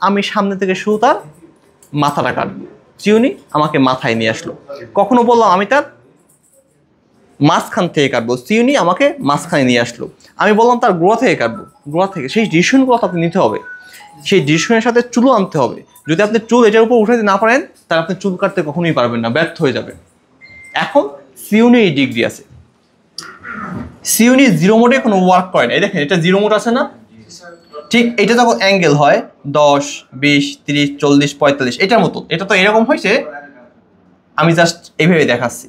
আমি সামনে থেকে শুধু তার মাথাটা কাটবো, চিউনি আমাকে মাথায় নিয়ে আসলো। কখনো বললাম আমি তার মাঝখান থেকে কাটবো, চিউনি আমাকে মাঝখানে নিয়ে আসলো। আমি বললাম তার গোড়া থেকে কাটবো, গোড়া থেকে। সেই ডিসিশনগুলো আপনি নিতে হবে, সেই ডিসিশনের সাথে চুলও আনতে হবে। যদি আপনি চুল এটার উপর উঠাতে না পারেন তাহলে আপনি চুল কাটতে কখনোই পারবেন না, ব্যর্থ হয়ে যাবেন। এখন চিউনি এই ডিগ্রি আছে, চিউনি জিরো মোডে কোনো ওয়ার্ক করে না। এই দেখেন এটা জিরো মোড আছে না, ঠিক এটা যখন অ্যাঙ্গেল হয় 10, 20, 30, 40, 45 এটার মতো, এটা তো এরকম হয়েছে, আমি জাস্ট এইভাবে দেখাচ্ছি,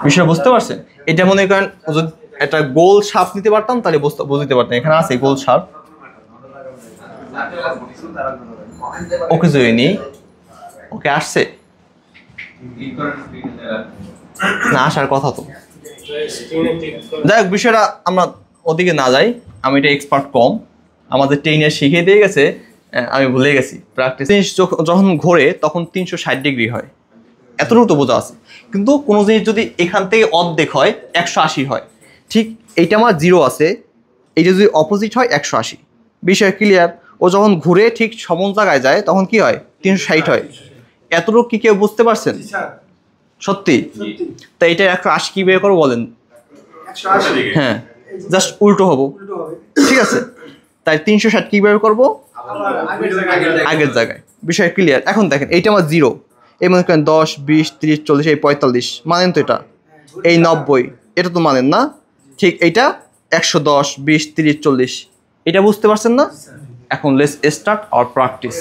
বিষয় বুঝতে পারছেন? এটা মনে করেন যদি একটা গোল সাপ নিতে পারতাম তাহলে বুঝতে পারতাম। এখানে আছে গোল সাপ, ওকে জয়নি, ওকে আসছে না, আসার কথা তো। যাই হোক, বিষয়টা আমরা ওদিকে না যাই, আমি এটা এক্সপার্ট কম, আমাদের ট্রেনার শিখিয়ে দিয়ে গেছে, আমি ভুলে গেছি প্র্যাকটিস। যখন ঘোরে তখন 360 ডিগ্রি হয়, এতটুকু তো বোঝা আছে। কিন্তু কোনো জিনিস যদি এখান থেকে অর্ধেক হয় 180 হয়, ঠিক এইটা আমার 0 আছে, এইটা যদি অপোজিট হয় 180। বিষয় ক্লিয়ার? ও যখন ঘুরে ঠিক সমান জায়গায় যায় তখন কি হয়? 360 হয়। এতটুকু কি কেউ বুঝতে পারছেন? সত্যি? তা এটা 180 কি বের করবো বলেন? হ্যাঁ, জাস্ট উল্টো হবো, ঠিক আছে? তাই 360 কি বের করবো? আগের জায়গায়। বিষয় ক্লিয়ার? এখন দেখেন এইটা আমার 0, এই মনে করেন 10, 20, 30, 40, এই 45 মানেন তো, এটা এই 90 এটা তো মানেন না, ঠিক এইটা 110, 20, 30, 40 এটা বুঝতে পারছেন না? এখন লেটস স্টার্ট আওয়ার প্র্যাকটিস।